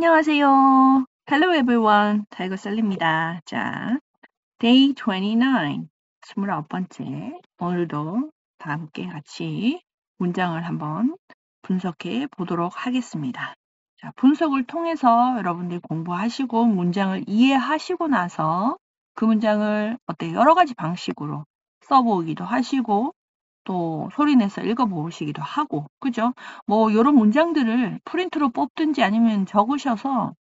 안녕하세요. Hello everyone. 타이거 셀리입니다. 자, day 29, 29번째. 오늘도 다 함께 같이 문장을 한번 분석해 보도록 하겠습니다. 자, 분석을 통해서 여러분들이 공부하시고 문장을 이해하시고 나서 그 문장을 여러 가지 방식으로 써보기도 하시고 또 소리내서 읽어보시기도 하고, 그죠? 뭐, 요런 문장들을 프린트로 뽑든지 아니면 적으셔서,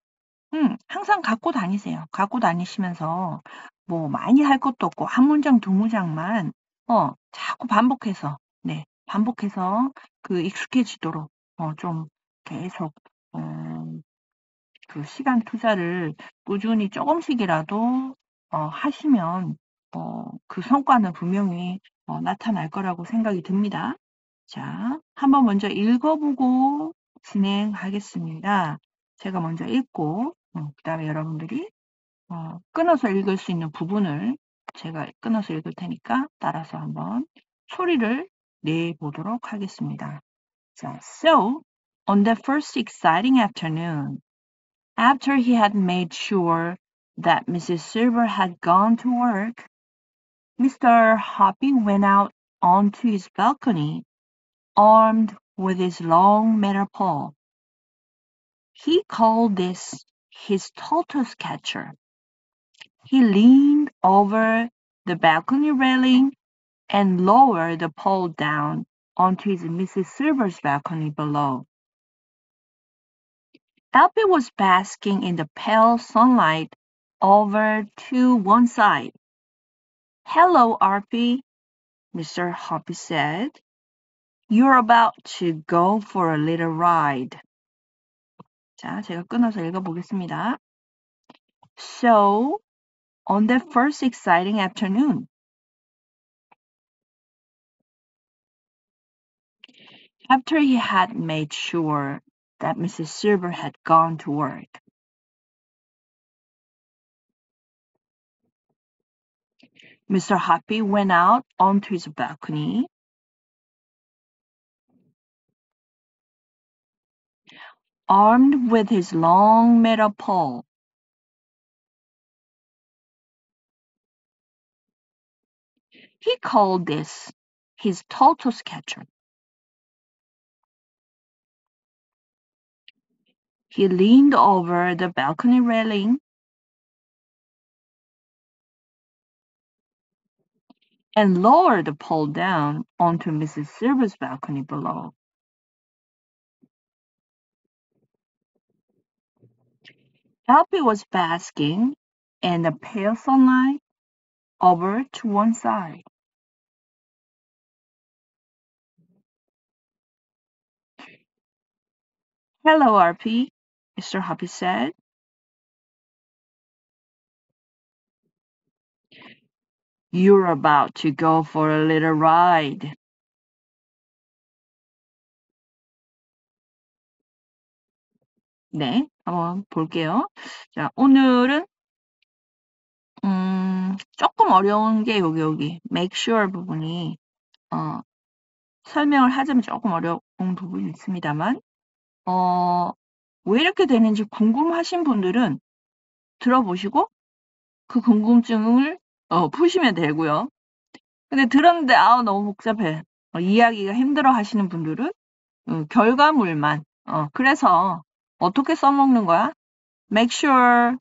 항상 갖고 다니세요. 갖고 다니시면서, 뭐, 많이 할 것도 없고, 한 문장, 두 문장만, 자꾸 반복해서, 반복해서 익숙해지도록, 좀 계속, 그 시간 투자를 꾸준히 조금씩이라도, 하시면, 그 성과는 분명히 나타날 거라고 생각이 듭니다. 자, 한번 먼저 읽어보고 진행하겠습니다. 제가 먼저 읽고, 그 다음에 여러분들이 끊어서 읽을 수 있는 부분을 제가 끊어서 읽을 테니까 따라서 한번 소리를 내보도록 하겠습니다. 자, so, on the first exciting afternoon, after he had made sure that Mrs. Silver had gone to work, Mr. Hoppy went out onto his balcony, armed with his long metal pole. He called this his tortoise catcher. He leaned over the balcony railing and lowered the pole down onto his Mrs. Silver's balcony below. Alfie was basking in the pale sunlight over to one side. "Hello, Alfie," Mr. Hoppy said. "You're about to go for a little ride." 자, 제가 끊어서 읽어보겠습니다. So, on that first exciting afternoon, after he had made sure that Mrs. Silver had gone to work, Mr. Hoppy went out onto his balcony, armed with his long metal pole. He called this his tortoise catcher. He leaned over the balcony railing and lowered the pole down onto Mrs. Silver's balcony below. Alfie was basking in the pale sunlight over to one side. "Hello, Alfie," Mr. Hoppy said. "You're about to go for a little ride." 네, 한번 볼게요. 자, 오늘은 조금 어려운 게 여기 make sure 부분이 설명을 하자면 조금 어려운 부분이 있습니다만 왜 이렇게 되는지 궁금하신 분들은 들어보시고 그 궁금증을 푸시면 되고요. 근데 들었는데 너무 복잡해. 이해하기가 힘들어 하시는 분들은 결과물만 그래서 어떻게 써먹는 거야? make sure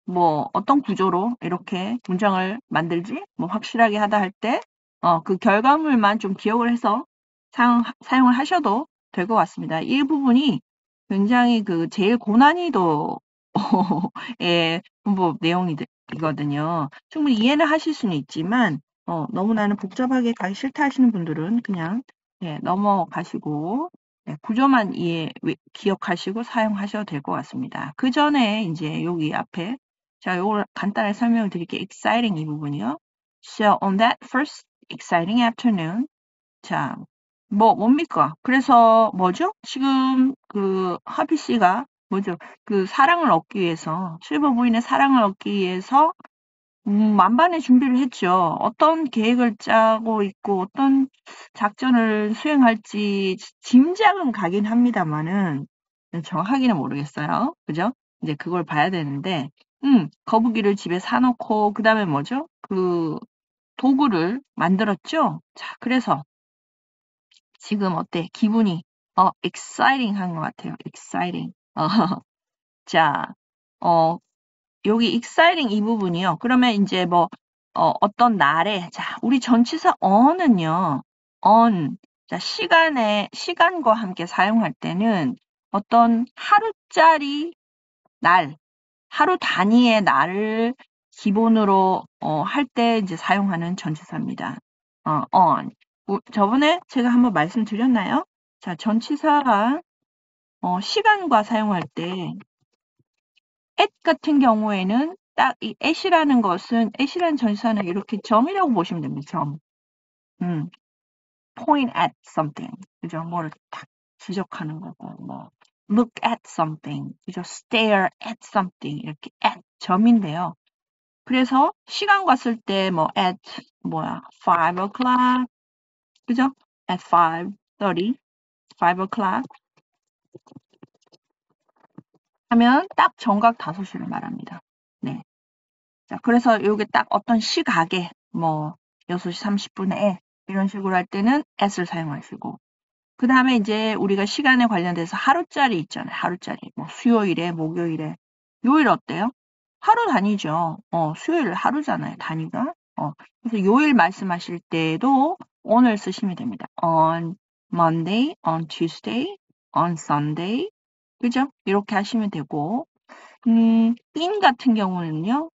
뭐 어떤 구조로 이렇게 문장을 만들지? 뭐 확실하게 하다 할 때 그 결과물만 좀 기억을 해서 사용을 하셔도 될 것 같습니다. 이 부분이 굉장히 제일 고난이도의 문법 내용이거든요. 충분히 이해는 하실 수는 있지만 너무나는 복잡하게 가기 싫다 하시는 분들은 그냥 넘어가시고 구조만 기억하시고 사용하셔도 될 것 같습니다. 그 전에 이제 여기 앞에 자, 요걸 간단하게 설명을 드릴게요. exciting 이 부분이요. So on that first exciting afternoon, 자, 뭡니까? 그래서 뭐죠? 지금 하피 씨가 뭐죠? 사랑을 얻기 위해서, 실버 부인의 사랑을 얻기 위해서 만반의 준비를 했죠. 어떤 계획을 짜고 있고 어떤 작전을 수행할지 짐작은 가긴 합니다만은 정확하게는 모르겠어요. 그죠? 이제 그걸 봐야 되는데, 거북이를 집에 사놓고, 그 다음에 뭐죠? 그 도구를 만들었죠? 자, 그래서 지금 어때? 기분이, exciting 한 것 같아요. exciting. 자, 어, 여기 exciting 이 부분이요. 그러면 이제 뭐, 어떤 날에, 자, 우리 전치사 on은요, on. 자, 시간과 함께 사용할 때는 어떤 하루짜리 날, 하루 단위의 날을 기본으로 할 때 이제 사용하는 전치사입니다. on. 저번에 제가 한번 말씀드렸나요? 자, 전치사가 시간과 사용할 때 at 같은 경우에는 딱 이 at이라는 전치사는 이렇게 점이라고 보시면 됩니다. 점. point at something. 그죠? 뭐를 딱 지적하는 거고, 뭐 look at something. 그죠? stare at something. 이렇게 at 점인데요. 그래서 시간과 쓸 때 뭐 at 5 o'clock. 그죠? at 5:30. 5 o'clock 하면 딱 정각 5시를 말합니다. 네. 자, 그래서 이게 딱 어떤 시각에 뭐 6시 30분에 이런 식으로 할 때는 at을 사용하시고, 그 다음에 이제 우리가 시간에 관련돼서 하루짜리 있잖아요. 하루짜리. 뭐 수요일에, 목요일에. 요일 어때요? 하루 단위죠. 수요일 하루잖아요. 단위가. 그래서 요일 말씀하실 때도 on을 쓰시면 됩니다. on Monday, on Tuesday, on Sunday. 그죠? 이렇게 하시면 되고, in 같은 경우는요,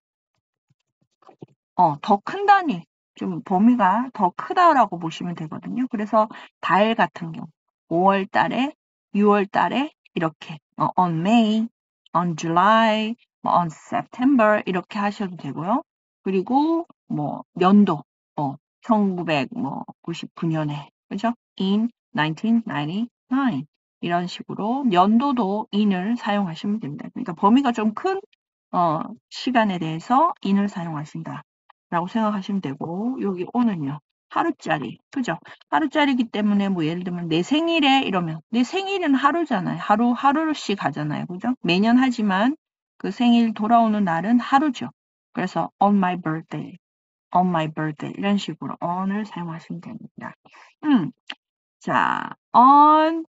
더 큰 단위, 좀 범위가 더 크다라고 보시면 되거든요. 그래서 달 같은 경우, 5월 달에, 6월 달에 이렇게 on May, on July, on September 이렇게 하셔도 되고요. 그리고 뭐 연도, 1999년에, 그죠? in 1999 이런 식으로 연도도 in을 사용하시면 됩니다. 그러니까 범위가 좀 큰 시간에 대해서 in을 사용하신다. 라고 생각하시면 되고, 여기 on은요. 하루짜리. 그죠? 하루짜리기 때문에 뭐 예를 들면 내 생일에 이러면 내 생일은 하루잖아요. 하루씩 하잖아요. 그죠? 매년 하지만 그 생일 돌아오는 날은 하루죠. 그래서 on my birthday, on my birthday 이런 식으로 on을 사용하시면 됩니다. 자, on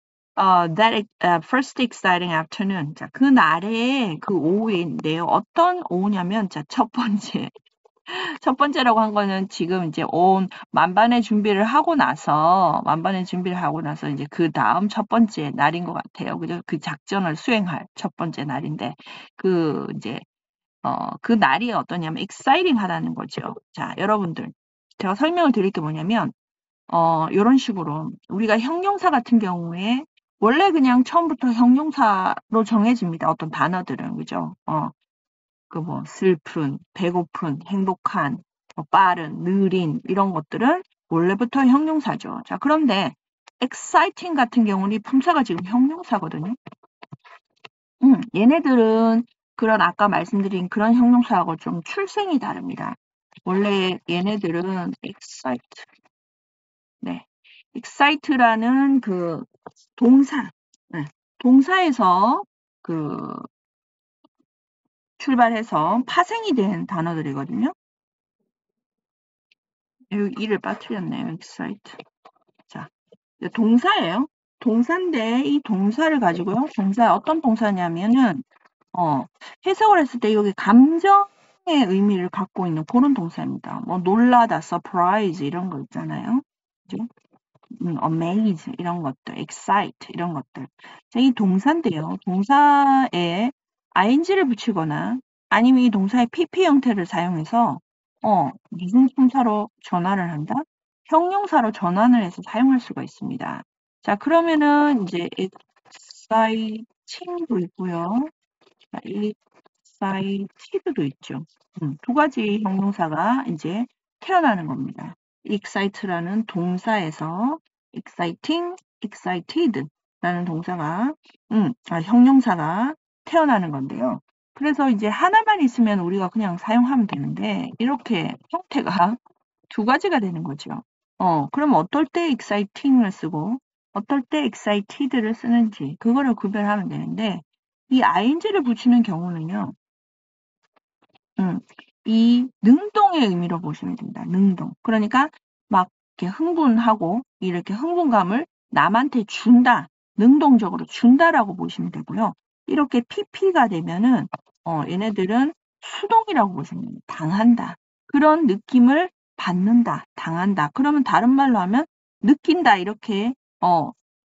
that first exciting afternoon. 자, 그 날의 그 오후인데요. 어떤 오후냐면, 자, 첫 번째라고 한 거는 지금 이제 온 만반의 준비를 하고 나서 이제 그 다음 첫 번째 날인 것 같아요. 그죠? 그 작전을 수행할 첫 번째 날인데, 이제 그 날이 어떠냐면 exciting 하다는 거죠. 자, 여러분들 제가 설명을 드릴 게 뭐냐면, 요런 식으로 우리가 형용사 같은 경우에 원래 그냥 처음부터 형용사로 정해집니다. 어떤 단어들은. 그죠? 슬픈, 배고픈, 행복한, 빠른, 느린 이런 것들은 원래부터 형용사죠. 자, 그런데 exciting 같은 경우는 품사가 지금 형용사거든요. 얘네들은 그런 아까 말씀드린 그런 형용사하고 좀 출생이 다릅니다. 원래 얘네들은 excite라는 그 동사, 동사에서 출발해서 파생이 된 단어들이거든요. 여기 이를 빠뜨렸네요. excite. 자, 동사예요. 동사인데 이 동사를 가지고요. 어떤 동사냐면은 해석을 했을 때 여기 감정의 의미를 갖고 있는 그런 동사입니다. 뭐 놀라다, surprise 이런 거 있잖아요. 그죠? amaze 이런 것들, excite 이런 것들. 자, 이 동사인데요. 동사에 ing를 붙이거나 아니면 이 동사의 pp 형태를 사용해서 무슨 품사로 전환을 한다? 형용사로 전환을 해서 사용할 수가 있습니다. 자, 그러면은 이제 exciting도 있고요. 자, excited도 있죠. 두 가지 형용사가 이제 태어나는 겁니다. excite라는 동사에서 exciting, excited라는 동사가 형용사가 태어나는 건데요. 그래서 이제 하나만 있으면 우리가 그냥 사용하면 되는데 이렇게 형태가 두 가지가 되는 거죠. 그럼 어떨 때 exciting을 쓰고 어떨 때 excited를 쓰는지 그거를 구별하면 되는데 이 ing를 붙이는 경우는요. 이 능동의 의미로 보시면 됩니다. 능동. 그러니까 막 이렇게 흥분하고 이렇게 흥분감을 남한테 준다. 능동적으로 준다라고 보시면 되고요. 이렇게 pp가 되면은 얘네들은 수동이라고 보시면 됩니다. 당한다. 그런 느낌을 받는다. 당한다. 그러면 다른 말로 하면 느낀다. 이렇게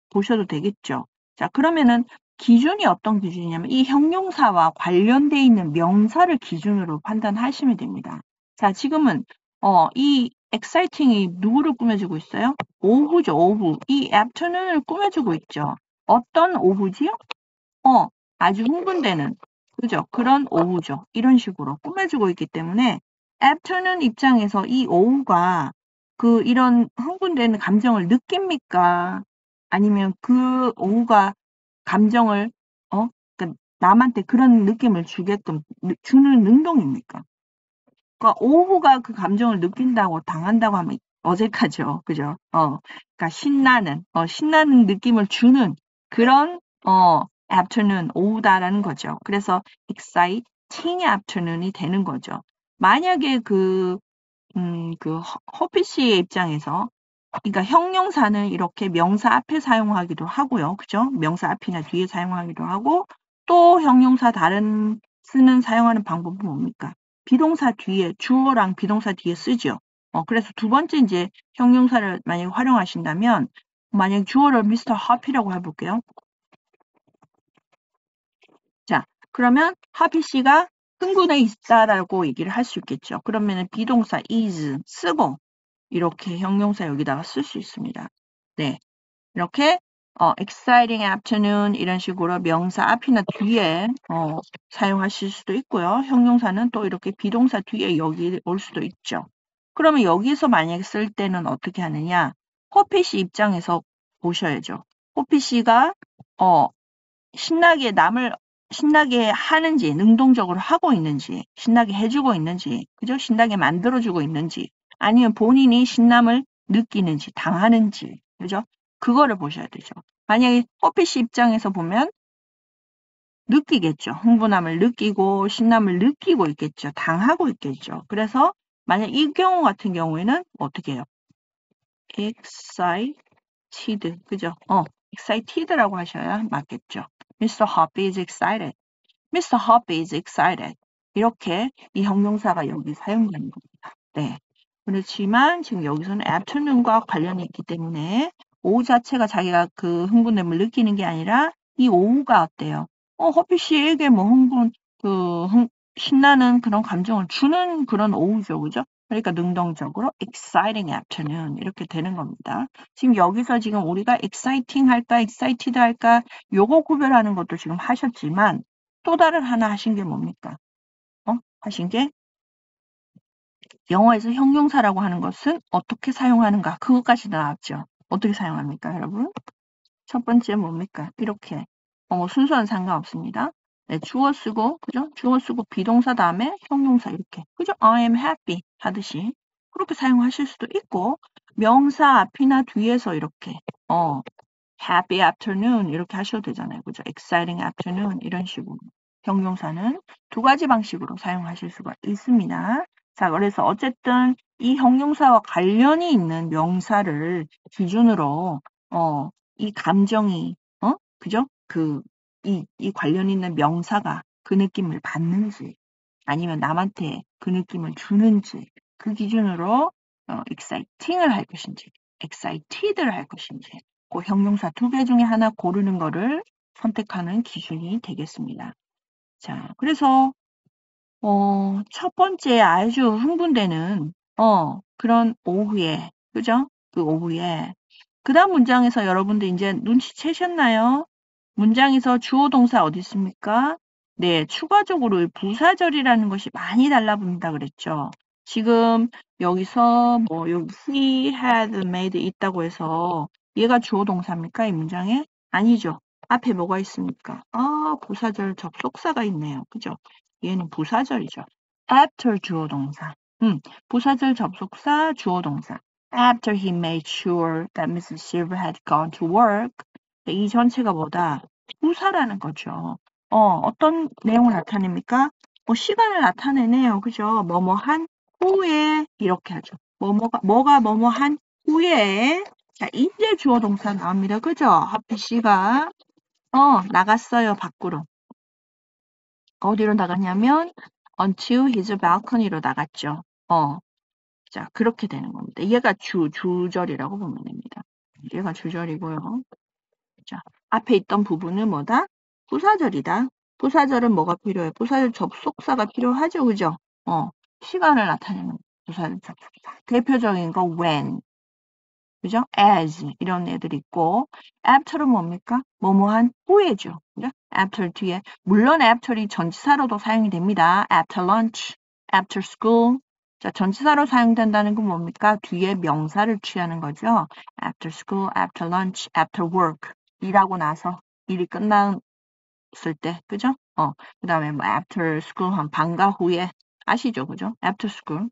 보셔도 되겠죠. 자, 그러면은 기준이 어떤 기준이냐면 이 형용사와 관련돼 있는 명사를 기준으로 판단하시면 됩니다. 자, 지금은 이 exciting이 누구를 꾸며주고 있어요? 오후죠, 오후. 이 afternoon을 꾸며주고 있죠. 어떤 오후지요? 아주 흥분되는, 그죠? 그런 오후죠. 이런 식으로 꾸며주고 있기 때문에 afternoon 입장에서 이 오후가 이런 흥분되는 감정을 느낍니까? 아니면 그 오후가 감정을 그러니까 남한테 그런 느낌을 주게끔 주는 능동입니까? 그러니까 오후가 그 감정을 느낀다고 당한다고 하면 어색하죠. 그죠? 그러니까 신나는 느낌을 주는 그런 afternoon, 오후다라는 거죠. 그래서 exciting afternoon이 되는 거죠. 만약에 허피 씨의 입장에서 그러니까 형용사는 이렇게 명사 앞에 사용하기도 하고요. 그죠? 명사 앞이나 뒤에 사용하기도 하고 또 형용사 다른 사용하는 방법은 뭡니까? 비동사 뒤에 주어랑 비동사 뒤에 쓰죠. 그래서 두 번째 이제 형용사를 만약에 활용하신다면 만약 주어를 Mr. Happy라고 해볼게요. 자, 그러면 하피 씨가 흥분해 있다라고 얘기를 할 수 있겠죠. 그러면은 비동사 is 쓰고 이렇게 형용사 여기다가 쓸 수 있습니다. 네. 이렇게 exciting afternoon 이런 식으로 명사 앞이나 뒤에 사용하실 수도 있고요. 형용사는 또 이렇게 비동사 뒤에 여기 올 수도 있죠. 그러면 여기서 만약에 쓸 때는 어떻게 하느냐? 호피 씨 입장에서 보셔야죠. 호피 씨가 신나게 남을 신나게 하는지, 능동적으로 하고 있는지, 신나게 해주고 있는지, 그죠? 신나게 만들어주고 있는지, 아니면 본인이 신남을 느끼는지, 당하는지, 그죠? 그거를 보셔야 되죠. 만약에 호피 씨 입장에서 보면 느끼겠죠. 흥분함을 느끼고 신남을 느끼고 있겠죠. 당하고 있겠죠. 그래서 만약 이 경우 같은 경우에는 어떻게 해요? excited, 그죠? excited라고 하셔야 맞겠죠. Mr. Hoppy is excited. Mr. Hoppy is excited. 이렇게 이 형용사가 여기 사용되는 겁니다. 네. 그렇지만 지금 여기서는 afternoon과 관련이 있기 때문에 오후 자체가 자기가 그 흥분됨을 느끼는 게 아니라 이 오후가 어때요? 허피 씨에게 뭐 신나는 그런 감정을 주는 그런 오후죠. 그죠? 그러니까 능동적으로 exciting afternoon 이렇게 되는 겁니다. 지금 여기서 지금 우리가 exciting 할까, excited 할까 요거 구별하는 것도 지금 하셨지만 또 다른 하나 하신 게 뭡니까? 하신 게 영어에서 형용사라고 하는 것은 어떻게 사용하는가? 그것까지 나왔죠. 어떻게 사용합니까, 여러분? 첫 번째 뭡니까? 이렇게. 순서는 상관없습니다. 네, 주어 쓰고, 그죠? 주어 쓰고 비동사 다음에 형용사 이렇게. 그죠? I am happy 하듯이. 그렇게 사용하실 수도 있고, 명사 앞이나 뒤에서 이렇게, happy afternoon 이렇게 하셔도 되잖아요. 그죠? exciting afternoon 이런 식으로. 형용사는 두 가지 방식으로 사용하실 수가 있습니다. 자, 그래서 어쨌든 이 형용사와 관련이 있는 명사를 기준으로 이 감정이 그죠? 이 관련 있는 명사가 그 느낌을 받는지 아니면 남한테 그 느낌을 주는지 그 기준으로 exciting을 할 것인지 excited를 할 것인지 그 형용사 두 개 중에 하나 고르는 거를 선택하는 기준이 되겠습니다. 자, 그래서 첫 번째 아주 흥분되는 그런 오후에 그죠? 그 오후에 그 다음 문장에서 여러분들 이제 눈치채셨나요? 문장에서 주어 동사 어디 있습니까? 네, 추가적으로 부사절이라는 것이 많이 달라붙는다 그랬죠. 지금 여기서 여기 he had made 있다고 해서 얘가 주어 동사입니까? 이 문장에? 아니죠. 앞에 뭐가 있습니까? 부사절 접속사가 있네요. 그죠? 얘는 부사절이죠. after 주어 동사. 부사절 접속사 주어 동사. After he made sure that Mrs. Silver had gone to work. 이 전체가 뭐다? 부사라는 거죠. 어떤 내용을 나타냅니까? 뭐 시간을 나타내네요. 그죠? 뭐뭐 한 후에 이렇게 하죠. 뭐가 뭐뭐 한 후에 자, 이제 주어 동사 나옵니다. 그죠? 하피 씨가 나갔어요. 밖으로. 어디로 나갔냐면 until his balcony로 나갔죠. 자, 그렇게 되는 겁니다. 얘가 주절이라고 보면 됩니다. 얘가 주절이고요. 자, 앞에 있던 부분은 뭐다? 부사절이다. 부사절은 뭐가 필요해? 부사절 접속사가 필요하죠. 그죠? 시간을 나타내는 부사절 접속사. 대표적인 거 when, 그죠? as 이런 애들 있고 after는 뭡니까? 뭐뭐한 후에죠. 그죠? after 뒤에 물론 after이 전치사로도 사용이 됩니다. after lunch, after school. 자, 전치사로 사용된다는 건 뭡니까? 뒤에 명사를 취하는 거죠. after school, after lunch, after work. 일하고 나서 일이 끝났을 때, 그죠? 그 다음에 뭐 after school 한 방과 후에 아시죠? 그죠? after school.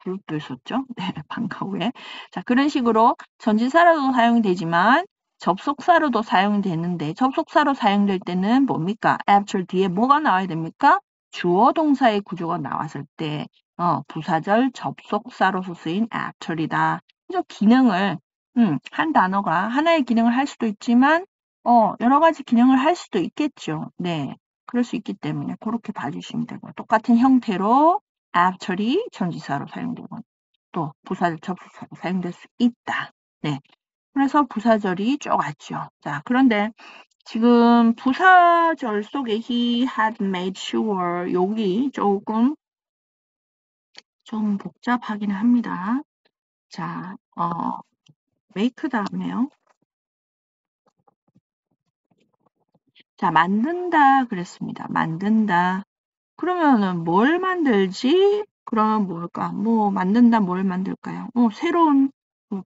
그룹도 있었죠? 네, 방과 후에. 자, 그런 식으로 전치사로도 사용이 되지만 접속사로도 사용이 되는데 접속사로 사용될 때는 뭡니까? after 뒤에 뭐가 나와야 됩니까? 주어 동사의 구조가 나왔을 때 부사절 접속사로서 쓰인 after이다. 그래서 기능을 한 단어가 하나의 기능을 할 수도 있지만 여러 가지 기능을 할 수도 있겠죠. 네. 그럴 수 있기 때문에 그렇게 봐주시면 되고 똑같은 형태로 after이 전지사로 사용되고 또 부사절 접속사로 사용될 수 있다. 네. 그래서 부사절이 쪼갔죠. 자, 그런데 지금 부사절 속에 he had made sure 여기 조금 좀 복잡하긴 합니다. 자, make 다음에요. 자, 만든다 그랬습니다. 만든다. 그러면은 뭘 만들지? 그러면 뭘까? 뭐 만든다 뭘 만들까요? 새로운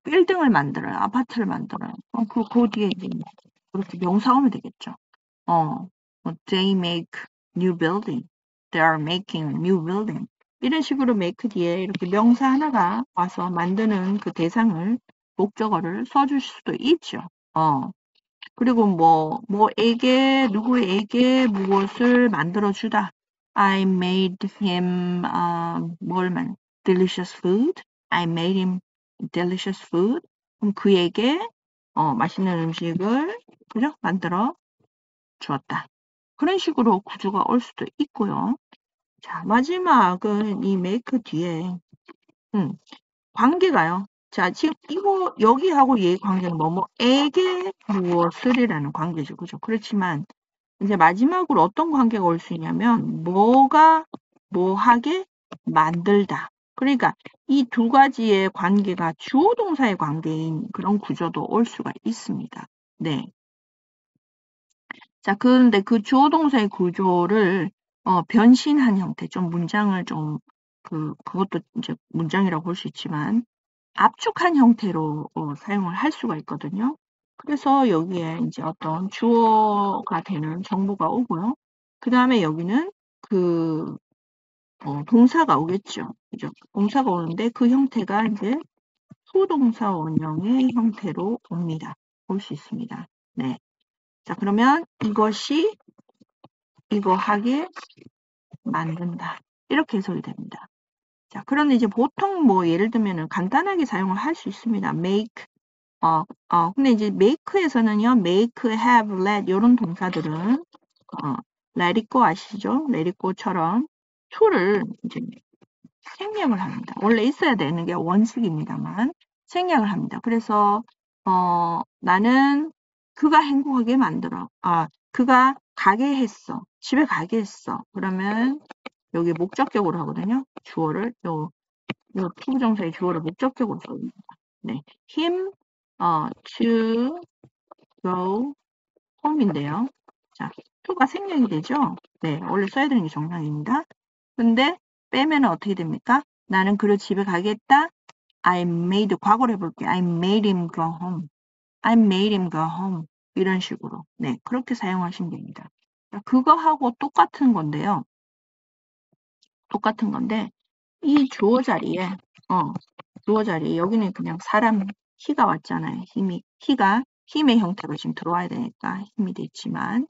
빌딩을 만들어요. 아파트를 만들어요. 그 뒤에 이제 그렇게 명사 오면 되겠죠. They make new building. They are making new building. 이런 식으로 make 뒤에 이렇게 명사 하나가 와서 만드는 그 대상을 목적어를 써줄 수도 있죠. 그리고 뭐에게 누구에게 무엇을 만들어 주다. I made him delicious food. I made him delicious food. 그럼 그에게 맛있는 음식을 그죠? 만들어 주었다. 그런 식으로 구조가 올 수도 있고요. 자, 마지막은 이 make 뒤에 관계가요. 자, 지금 이거 여기하고 얘 관계는 뭐뭐에게 무엇을이라는 관계죠. 그죠? 그렇지만 이제 마지막으로 어떤 관계가 올 수 있냐면 뭐가 뭐하게 만들다. 그러니까 이 두 가지의 관계가 주어 동사의 관계인 그런 구조도 올 수가 있습니다. 네. 자, 그런데 그 주어 동사의 구조를 변신한 형태, 좀 문장을 좀 그것도 이제 문장이라고 볼 수 있지만 압축한 형태로 사용을 할 수가 있거든요. 그래서 여기에 이제 어떤 주어가 되는 정보가 오고요. 그 다음에 여기는 동사가 오겠죠. 그죠? 동사가 오는데 그 형태가 이제 수동사 원형의 형태로 옵니다. 볼 수 있습니다. 네. 자, 그러면 이것이 이거 하게 만든다. 이렇게 해석이 됩니다. 자, 그런데 이제 보통 뭐 예를 들면은 간단하게 사용을 할 수 있습니다. make, 근데 이제 make에서는요, make, have, let 이런 동사들은 let it go 아시죠? let it go처럼 to를 이제 생략을 합니다. 원래 있어야 되는 게 원칙입니다만 생략을 합니다. 그래서 나는 그가 행복하게 만들어. 그가 가게 했어. 집에 가게 했어. 그러면 여기 목적격으로 하거든요. 주어를 요 투부정사의 주어를 목적격으로 써줍니다. 네, him to go home인데요. 자, to가 생략이 되죠. 네, 원래 써야 되는 게 정상입니다. 근데 빼면 어떻게 됩니까? 나는 그를 집에 가겠다. I made 과거로 해볼게요. I made him go home. I made him go home. 이런 식으로. 네, 그렇게 사용하시면 됩니다. 그거하고 똑같은 건데요. 똑같은 건데 이 주어 자리에 여기는 그냥 사람 he가 왔잖아요. he가 힘의 형태로 지금 들어와야 되니까 힘이 됐지만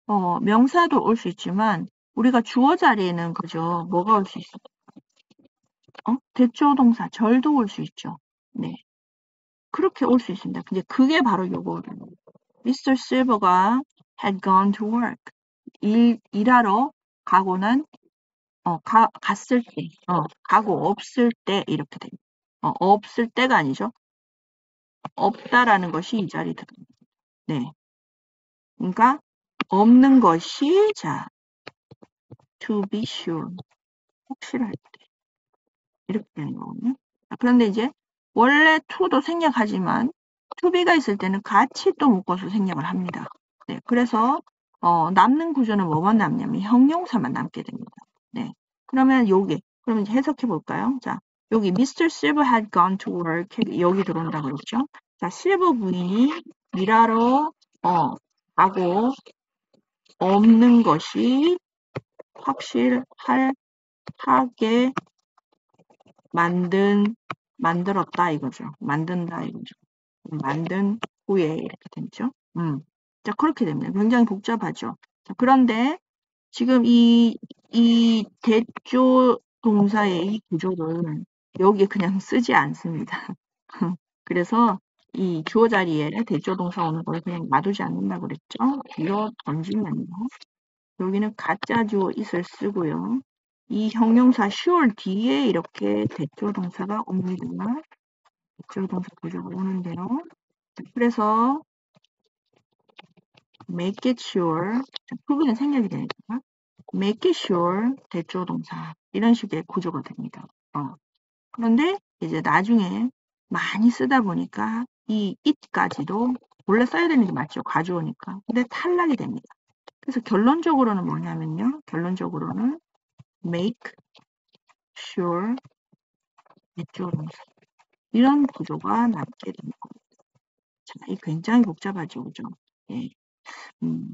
명사도 올 수 있지만 우리가 주어 자리에는 그죠? 뭐가 올 수 있어? 대조 동사 절도 올 수 있죠. 네. 그렇게 올 수 있습니다. 근데 그게 바로 요거예요. Mr. Silver가 had gone to work. 일하러 가고 난, 갔을 때, 가고 없을 때 이렇게 됩니다. 없을 때가 아니죠. 없다라는 것이 이 자리에 들어갑니다. 네. 그러니까 없는 것이 자 to be sure 확실할 때 이렇게 되는 거거든요. 그런데 이제 원래 to도 생략하지만 to be가 있을 때는 같이 또 묶어서 생략을 합니다. 네, 그래서 남는 구조는 뭐만 남냐면 형용사만 남게 됩니다. 네, 그러면 그러면 이제 해석해 볼까요? 자, 여기 Mr. Silver had gone to work 여기 들어온다고 그랬죠? 자, 실버 부인이 일하러 가고 없는 것이 확실하게 만들었다 이거죠. 만든다 이거죠. 만든 후에 이렇게 되죠. 자, 그렇게 됩니다. 굉장히 복잡하죠. 자, 그런데 지금 이 대조 동사의 이 구조를 여기에 그냥 쓰지 않습니다. 그래서 이 주어 자리에 대조 동사 오는 걸 그냥 놔두지 않는다고 그랬죠. 뒤로 던지면요. 여기는 가짜 주어 is을 쓰고요. 이 형용사 sure 뒤에 이렇게 대조 동사가 옵니다. 대조 동사 구조가 오는데요. 그래서 make it sure 부분은 생략이 되니까 make it sure 대조 동사 이런 식의 구조가 됩니다. 그런데 이제 나중에 많이 쓰다 보니까 이 it까지도 원래 써야 되는 게 맞죠. 가져오니까. 근데 탈락이 됩니다. 그래서 결론적으로는 뭐냐면요. 결론적으로는 make sure 대조 동사 이런 구조가 남게 되는 겁니다. 자, 이 굉장히 복잡하죠. 그죠? 예.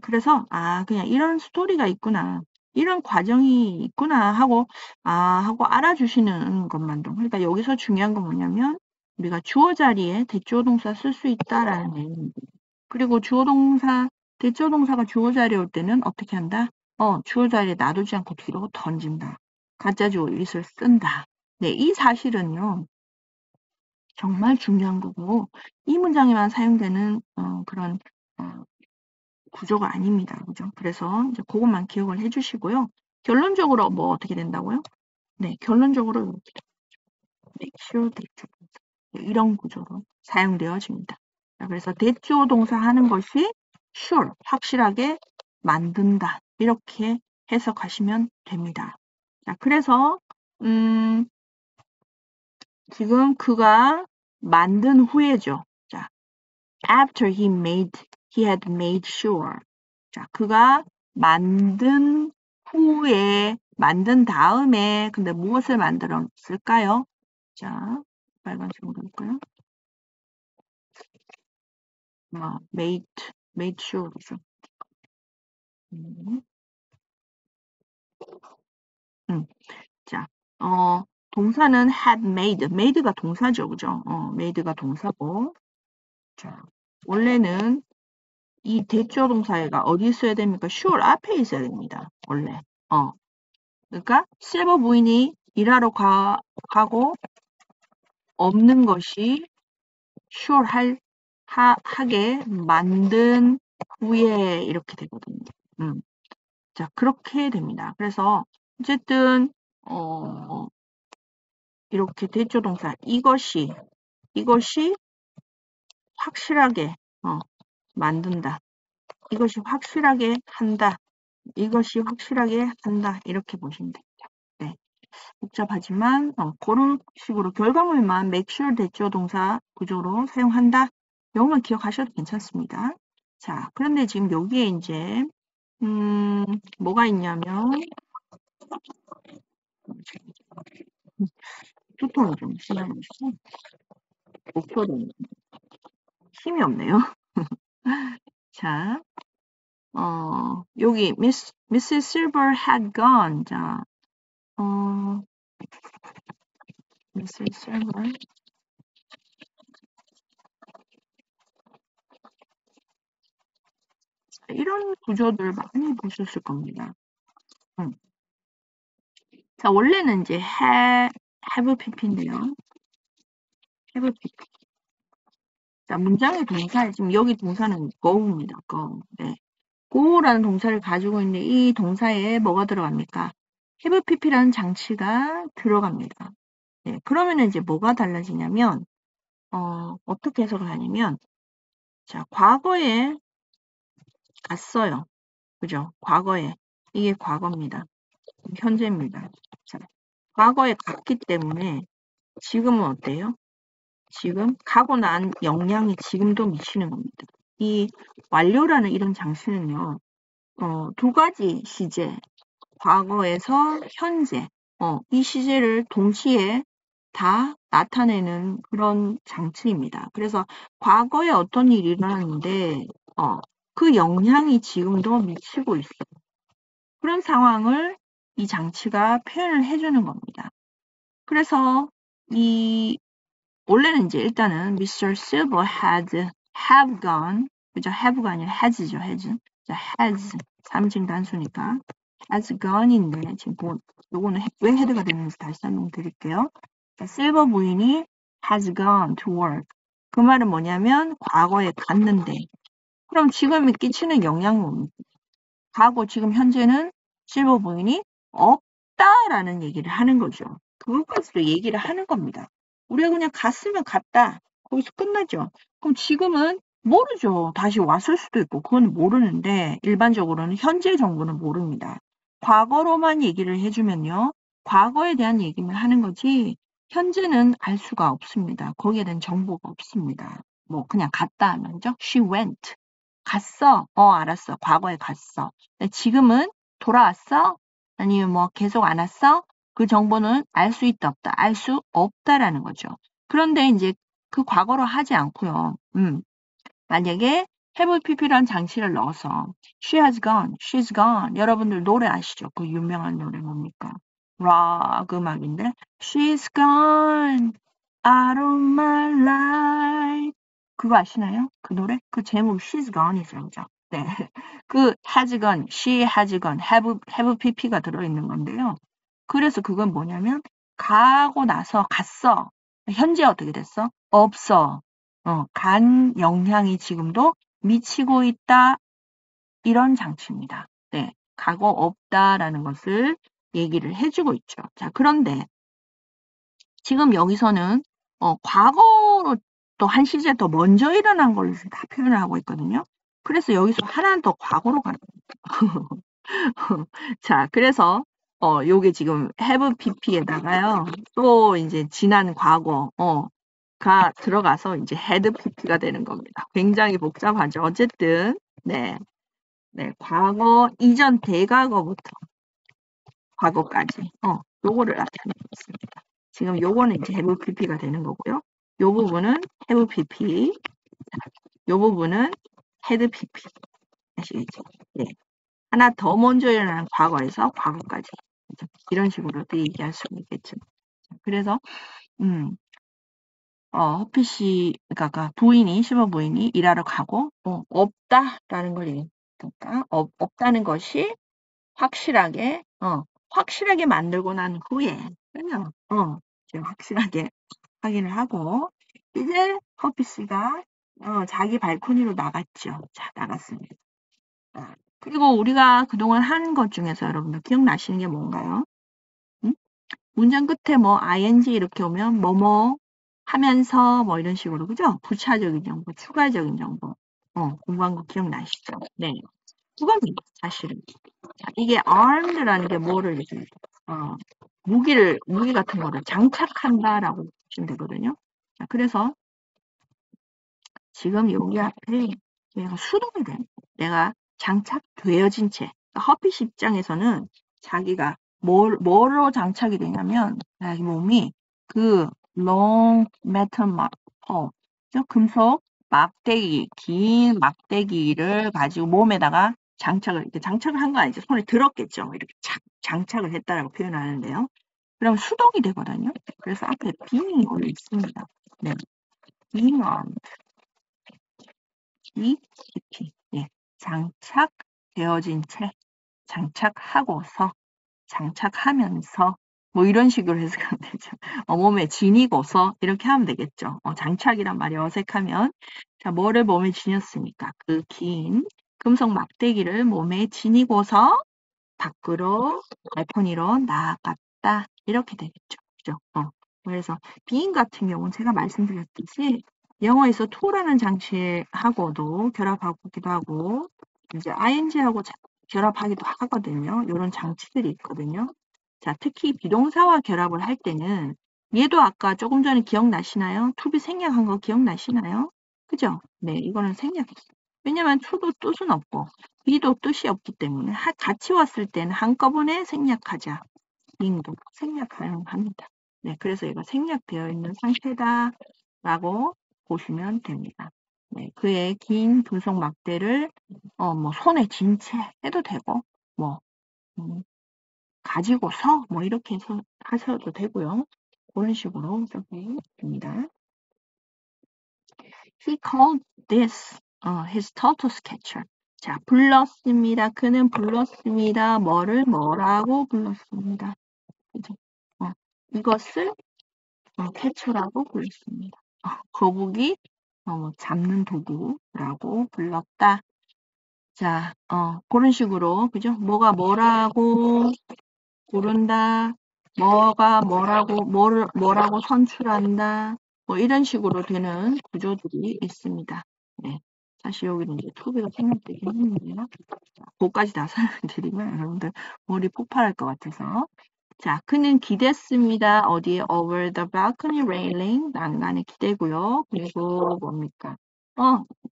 그래서 그냥 이런 스토리가 있구나. 이런 과정이 있구나 하고 하고 알아주시는 것만도. 그러니까 여기서 중요한 건 뭐냐면 우리가 주어 자리에 대조 동사 쓸 수 있다라는 내용입니다. 그리고 주어 동사 대조 동사가 주어 자리에 올 때는 어떻게 한다? 주어 자리에 놔두지 않고 뒤로 던진다. 가짜 주어 it을 쓴다. 네, 이 사실은요. 정말 중요한 거고 이 문장에만 사용되는 그런 구조가 아닙니다. 그죠? 그래서 이제 그것만 기억을 해주시고요. 결론적으로 뭐 어떻게 된다고요? 네, 결론적으로 이렇게 make sure 대조 동사 이런 구조로 사용되어집니다. 자, 그래서 대조 동사 하는 것이 sure 확실하게 만든다 이렇게 해석하시면 됩니다. 자, 그래서 지금 그가 만든 후에죠. 자, after he had made sure. 자, 그가 만든 후에, 만든 다음에, 근데 무엇을 만들었을까요? 자, 빨간색으로 볼까요? made sure죠. 자, 동사는 had made. made가 동사죠. 그죠? made가 동사고. 자, 원래는 이 대조 동사가 어디 있어야 됩니까? sure 앞에 있어야 됩니다. 원래. 그러니까 실버 부인이 일하러 가고 없는 것이 sure 하게 만든 후에 이렇게 되거든요. 자, 그렇게 됩니다. 그래서 어쨌든 이렇게 대조 동사 이것이 확실하게 만든다. 이것이 확실하게 한다. 이것이 확실하게 한다. 이렇게 보시면 됩니다. 네. 복잡하지만 그런 식으로 결과물만 make sure 대조 동사 구조로 사용한다. 이것만 기억하셔도 괜찮습니다. 자, 그런데 지금 여기에 이제 뭐가 있냐면 두통이 좀 심해가지고 목표도 힘이 없네요. 자, 여기 Mrs. Silver had gone. 자, Mrs. Silver 이런 구조들 많이 보셨을 겁니다. 자, 원래는 이제 have pp인데요. have pp. 자, 문장의 동사, 지금 여기 동사는 go입니다. go. 네. go라는 동사를 가지고 있는 이 동사에 뭐가 들어갑니까? have pp라는 장치가 들어갑니다. 네. 그러면 이제 뭐가 달라지냐면, 어떻게 해석을 하냐면, 자, 과거에 갔어요. 그죠? 과거에. 이게 과거입니다. 현재입니다. 자, 과거에 갔기 때문에 지금은 어때요? 지금 가고 난 영향이 지금도 미치는 겁니다. 이 완료라는 이런 장치는요, 두 가지 시제, 과거에서 현재, 이 시제를 동시에 다 나타내는 그런 장치입니다. 그래서 과거에 어떤 일이 일어났는데, 그 영향이 지금도 미치고 있어요. 그런 상황을 이 장치가 표현을 해주는 겁니다. 그래서 원래는 이제 일단은 Mr. Silver have gone, 그죠? have가 아니라 has죠, has. 자, has, 3인칭 단수니까 has gone인데 지금 요거는 왜 헤드가 되는지 다시 설명드릴게요. 자, 실버 부인이 has gone to work. 그 말은 뭐냐면 과거에 갔는데 그럼 지금이 끼치는 영향은 뭡니까? 과거 지금 현재는 실버 부인이 없다라는 얘기를 하는 거죠. 그것까지도 얘기를 하는 겁니다. 우리가 그냥 갔으면 갔다. 거기서 끝나죠. 그럼 지금은 모르죠. 다시 왔을 수도 있고 그건 모르는데 일반적으로는 현재 정보는 모릅니다. 과거로만 얘기를 해주면요. 과거에 대한 얘기만 하는 거지 현재는 알 수가 없습니다. 거기에 대한 정보가 없습니다. 뭐 그냥 갔다 하면죠. She went. 갔어. 알았어. 과거에 갔어. 지금은 돌아왔어? 아니면 뭐 계속 안 왔어? 그 정보는 알 수 있다 없다. 알 수 없다라는 거죠. 그런데 이제 그 과거로 하지 않고요. 만약에 have pp라는 장치를 넣어서 she has gone, she's gone. 여러분들 노래 아시죠? 그 유명한 노래 뭡니까? 락 음악인데 she's gone out of my life. 그거 아시나요? 그 노래? 그 제목 she's gone이죠. 그죠? 네. 그 has gone, she has gone, have pp가 들어있는 건데요. 그래서 그건 뭐냐면 가고 나서 갔어. 현재 어떻게 됐어? 없어. 간 영향이 지금도 미치고 있다. 이런 장치입니다. 네. 가고 없다라는 것을 얘기를 해주고 있죠. 자, 그런데 지금 여기서는 과거로 또 한 시제 더 먼저 일어난 걸 다 표현을 하고 있거든요. 그래서 여기서 하나는 더 과거로 가는 겁니다. 자, 그래서 요게 지금 have pp에다가요. 또 이제 지난 과거 가 들어가서 이제 had pp가 되는 겁니다. 굉장히 복잡하죠. 어쨌든 네. 과거 이전 대과거부터 과거까지 요거를 나타내고 있습니다. 지금 요거는 이제 have pp가 되는 거고요. 요 부분은 have pp, 요 부분은 had pp. 아시겠죠? 네. 하나 더 먼저 일어나는 과거에서 과거까지 이런 식으로도 얘기할 수 있겠죠. 그래서 허피 씨, 그러니까 부인이 실버 부인이 일하러 가고 없다라는 걸 얘기하니까 없다는 것이 확실하게 만들고 난 후에 그냥 이제 확실하게 확인을 하고 이제 허피 씨가 자기 발코니로 나갔죠. 자, 나갔습니다. 그리고 우리가 그동안 한 것 중에서 여러분들 기억나시는 게 뭔가요? 문장 끝에 뭐 ing 이렇게 오면 뭐뭐 하면서 뭐 이런 식으로 그죠? 부차적인 정보, 추가적인 정보 공부한 거 기억나시죠? 네. 그겁니다. 사실은. 자, 이게 armed라는 게 뭐를 이제 무기 같은 거를 장착한다라고 보시면 되거든요. 자, 그래서 지금 여기 앞에 얘가 수동이 돼. 내가 장착되어진 채. 허피 씨 입장에서는 자기가 뭐로 장착이 되냐면 자기 몸이 그 long metal 금속 막대기, 긴 막대기를 가지고 몸에다가 장착을 한 거 아니죠. 손에 들었겠죠. 이렇게 장착을 했다라고 표현하는데요. 그럼 수동이 되거든요. 그래서 앞에 being이 올려 있습니다. 네. being armed. 이 깊이. 예. 장착되어진 채, 장착하고서, 장착하면서, 뭐 이런 식으로 해석하면 되죠. 몸에 지니고서 이렇게 하면 되겠죠. 장착이란 말이 어색하면 자, 뭐를 몸에 지녔습니까? 그 긴 금속 막대기를 몸에 지니고서 밖으로 발코니로 나갔다. 이렇게 되겠죠. 그죠? 그래서 being 같은 경우는 제가 말씀드렸듯이 영어에서 to라는 장치하고도 결합하기도 하고 이제 ing하고 결합하기도 하거든요. 이런 장치들이 있거든요. 자, 특히 비동사와 결합을 할 때는 얘도 아까 조금 전에 기억나시나요? to be 생략한 거 기억나시나요? 그죠? 네, 이거는 생략했어요. 왜냐면 to도 뜻은 없고 be도 뜻이 없기 때문에 같이 왔을 때는 한꺼번에 생략하자. being도 생략 가능합니다. 네, 그래서 얘가 생략되어 있는 상태다 라고 보시면 됩니다. 네, 그의 긴 금속 막대를 뭐 손에 쥔 채 해도 되고 뭐 가지고서 뭐 이렇게 해서 하셔도 되고요. 그런 식으로 써도 됩니다. He called this his tortoise catcher. 자, 불렀습니다. 그는 불렀습니다. 뭐라고 불렀습니다. 그죠? 이것을 캐쳐라고 불렀습니다. 거북이 뭐 잡는 도구라고 불렀다. 자, 그런 식으로 그죠? 뭐가 뭐라고 부른다. 뭐가 뭐라고 선출한다. 뭐 이런 식으로 되는 구조들이 있습니다. 네. 사실 여기는 이제 투비가 생략되긴 했는데요. 그거까지 다 설명드리면 여러분들 머리 폭발할 것 같아서. 자, 그는 기댔습니다. 어디에? Over the balcony railing. 난간에 기대고요. 그리고 뭡니까?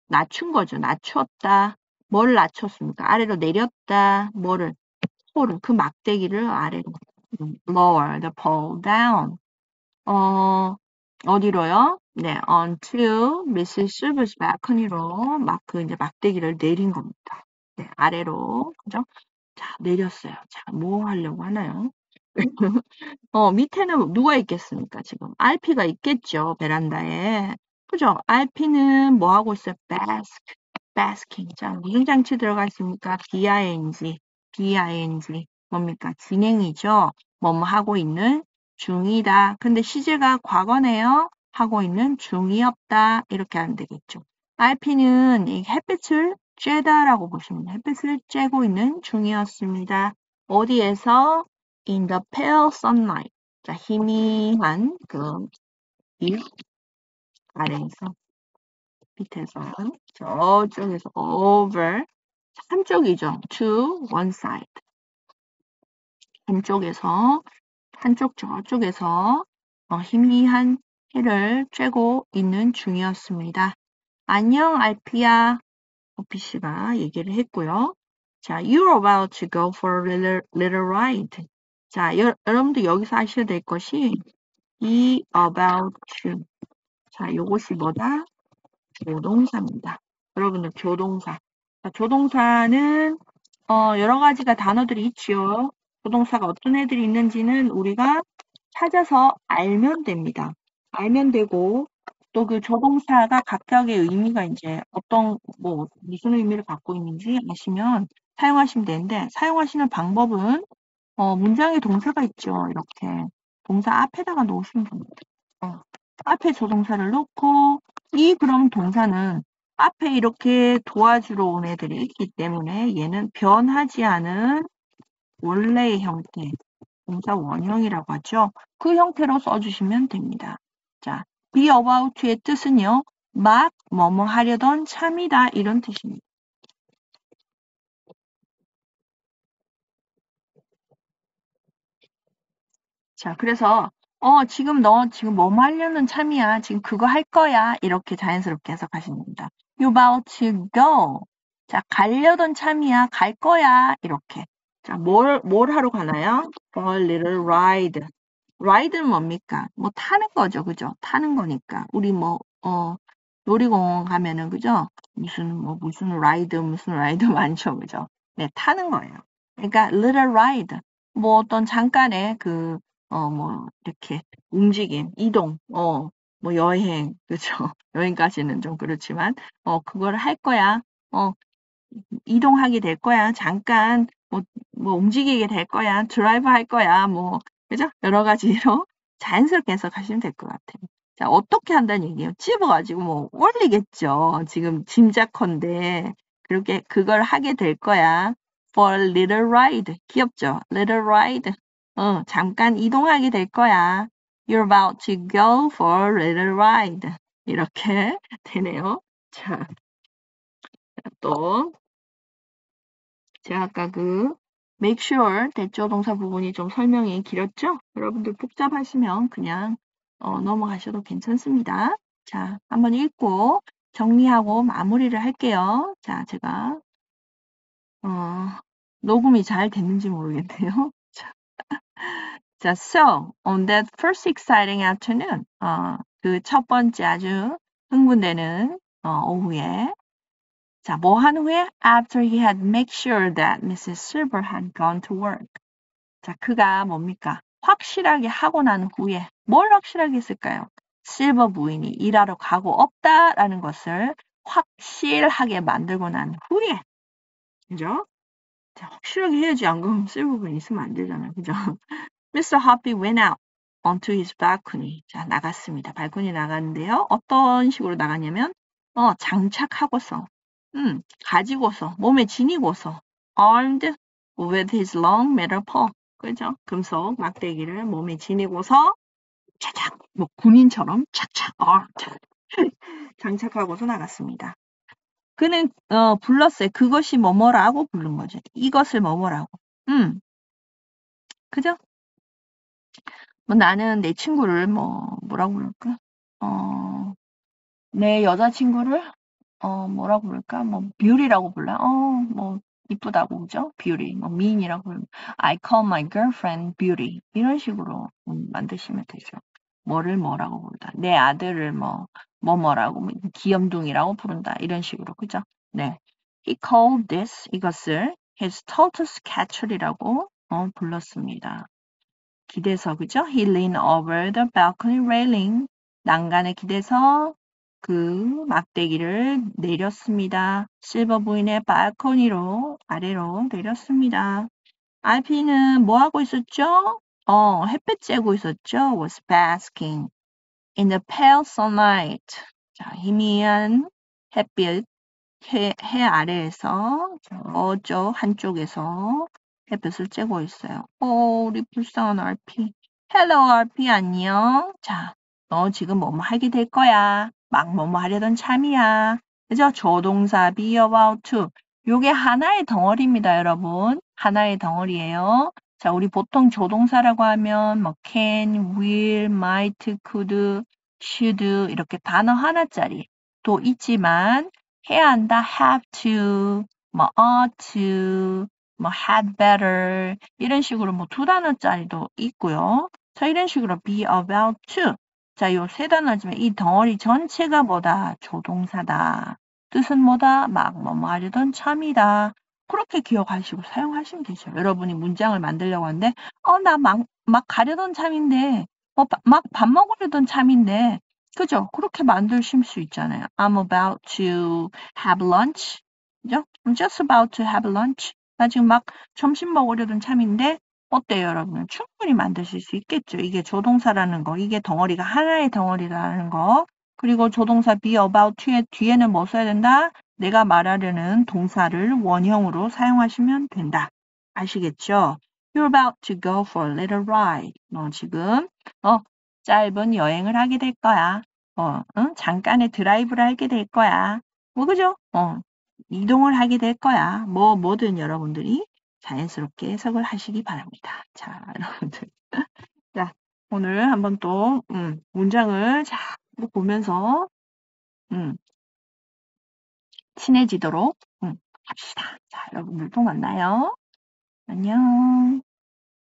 낮춘 거죠. 낮췄다. 뭘 낮췄습니까? 아래로 내렸다. 뭐를? 폴을, 그 막대기를 아래로. lower the pole down. 어디로요? 네, onto Mrs. Silver's balcony로 그 이제 막대기를 내린 겁니다. 네, 아래로. 그죠? 자, 내렸어요. 자, 뭐 하려고 하나요? 밑에는 누가 있겠습니까? 지금 RP가 있겠죠. 베란다에. 그죠? RP는 뭐 하고 있어요? basking. 자, 무슨 장치 들어가 있습니까? BING. 뭡니까? 진행이죠. 뭐뭐 하고 있는 중이다. 근데 시제가 과거네요. 하고 있는 중이었다. 이렇게 하면 되겠죠. RP는 이 햇빛을 쬐다라고 보시면 햇빛을 쬐고 있는 중이었습니다. 어디에서? In the pale sunlight. 자, 희미한 이 아래에서 밑에서 저쪽에서 over 한쪽이죠. To one side. 저쪽에서 희미한 해를 쬐고 있는 중이었습니다. 안녕 알피야. 오피씨가 얘기를 했고요. 자, you're about to go for a little ride. 자, 여러분들 여기서 아셔야 될 것이 be about to. 자, 요것이 뭐다? 조동사입니다. 여러분들 조동사. 자, 조동사는 여러 가지가 단어들이 있지요. 조동사가 어떤 애들이 있는지는 우리가 찾아서 알면 됩니다. 알면 되고 또 그 조동사가 각각의 의미가 이제 무슨 의미를 갖고 있는지 아시면 사용하시면 되는데 사용하시는 방법은 문장에 동사가 있죠. 이렇게 동사 앞에다가 놓으시면 됩니다. 앞에 조동사를 놓고 그럼 동사는 앞에 이렇게 도와주러 온 애들이 있기 때문에 얘는 변하지 않은 원래의 형태, 동사 원형이라고 하죠. 그 형태로 써주시면 됩니다. 자, be about의 뜻은요. 막 뭐뭐 하려던 참이다 이런 뜻입니다. 자, 그래서 지금 너 지금 뭐 하려는 참이야. 지금 그거 할 거야. 이렇게 자연스럽게 해석하시면 됩니다. You about to go. 자, 가려던 참이야. 갈 거야. 이렇게. 자, 뭘 하러 가나요? For a little ride. ride는 뭡니까? 뭐 타는 거죠. 그죠? 타는 거니까. 우리 놀이공원 가면은 그죠? 무슨 라이드 많죠. 그죠? 네, 타는 거예요. 그러니까 little ride. 뭐 어떤 잠깐의 이렇게 움직임, 이동, 뭐 여행, 그죠? 여행까지는 좀 그렇지만, 그걸 할 거야. 이동하게 될 거야. 잠깐 뭐 움직이게 될 거야. 드라이브 할 거야. 뭐 그죠? 여러 가지로 자연스럽게 해석하시면 될 것 같아요. 자, 어떻게 한다는 얘기예요? 집어가지고 뭐 올리겠죠. 지금 짐작컨대 그렇게 그걸 하게 될 거야. For a little ride. 귀엽죠? Little ride. 잠깐 이동하게 될 거야. You're about to go for a little ride. 이렇게 되네요. 자, 또 제가 아까 make sure 대조 동사 부분이 좀 설명이 길었죠? 여러분들 복잡하시면 그냥 넘어가셔도 괜찮습니다. 자, 한번 읽고 정리하고 마무리를 할게요. 자, 제가 녹음이 잘 됐는지 모르겠네요. 자, so on that first exciting afternoon, 그 첫 번째 아주 흥분되는 오후에 자, 뭐 한 후에 after he had made sure that Mrs. Silver had gone to work. 자, 그가 뭡니까? 확실하게 하고 난 후에 뭘 확실하게 했을까요? 실버 부인이 일하러 가고 없다라는 것을 확실하게 만들고 난 후에 그죠? 자, 확실하게 해야지 안 그러면 실버 부인 있으면 안 되잖아요. 그죠? Mr. Hoppy went out onto his balcony. 자, 나갔습니다. 발코니 나갔는데요. 어떤 식으로 나갔냐면 장착하고서 가지고서 몸에 지니고서 armed with his long metal paw. 그죠? 금속 막대기를 몸에 지니고서 차착 뭐 군인처럼 착착 장착하고서 나갔습니다. 그는 불렀어요. 그것이 뭐뭐라고 부른 거죠. 이것을 뭐뭐라고. 그죠? 뭐 나는 내 친구를 뭐라고 부를까? 내 여자친구를 뭐라고 부를까? 뭐 뷰티라고 불러? 뭐 이쁘다고 그죠? 뷰티. 뭐 미인이라고 부르면 I call my girlfriend beauty. 이런 식으로 만드시면 되죠. 뭐를 뭐라고 부르다. 내 아들을 뭐라고 귀염둥이라고 부른다. 이런 식으로 그죠? 네. He called this 이것을 his tortoise catcher이라고 불렀습니다. 기대서 그죠? He leaned over the balcony railing. 난간에 기대서 그 막대기를 내렸습니다. 실버 부인의 발코니로 아래로 내렸습니다. RP는 뭐 하고 있었죠? 햇볕 쬐고 있었죠? was basking in the pale sunlight. 자, 희미한 햇빛 해 아래에서 저쪽 한쪽에서 햇볕을 쬐고 있어요. 우리 불쌍한 RP. 헬로 RP 안녕. 자, 너 지금 뭐뭐 하게 될 거야. 막 뭐뭐 하려던 참이야. 그죠? 조동사 be about to. 요게 하나의 덩어리입니다, 여러분. 하나의 덩어리예요. 자, 우리 보통 조동사라고 하면 뭐 can, will, might, could, should 이렇게 단어 하나짜리 또 있지만 해야 한다 have to, 뭐 ought to, 뭐 had better 이런 식으로 뭐 두 단어짜리도 있고요. 자, 이런 식으로 be about to. 자, 요 세 단어지만 이 덩어리 전체가 뭐다? 조동사다. 뜻은 뭐다? 막 뭐뭐 하려던 참이다. 그렇게 기억하시고 사용하시면 되죠. 여러분이 문장을 만들려고 하는데 나 막 가려던 참인데 막 밥 먹으려던 참인데 그죠? 그렇게 만드실 수 있잖아요. I'm about to have lunch. 그죠? I'm just about to have lunch. 나 지금 막 점심 먹으려던 참인데 어때요, 여러분? 충분히 만드실 수 있겠죠. 이게 조동사라는 거, 이게 덩어리가 하나의 덩어리라는 거. 그리고 조동사 be about to의 뒤에는 뭐 써야 된다? 내가 말하려는 동사를 원형으로 사용하시면 된다. 아시겠죠? You're about to go for a little ride. 너 지금 짧은 여행을 하게 될 거야. 잠깐의 드라이브를 하게 될 거야. 뭐 그죠? 이동을 하게 될 거야. 뭐든 여러분들이 자연스럽게 해석을 하시기 바랍니다. 자, 여러분들. 자, 오늘 한번 또 문장을 잘 보면서 친해지도록 합시다. 자, 여러분들 또 만나요. 안녕.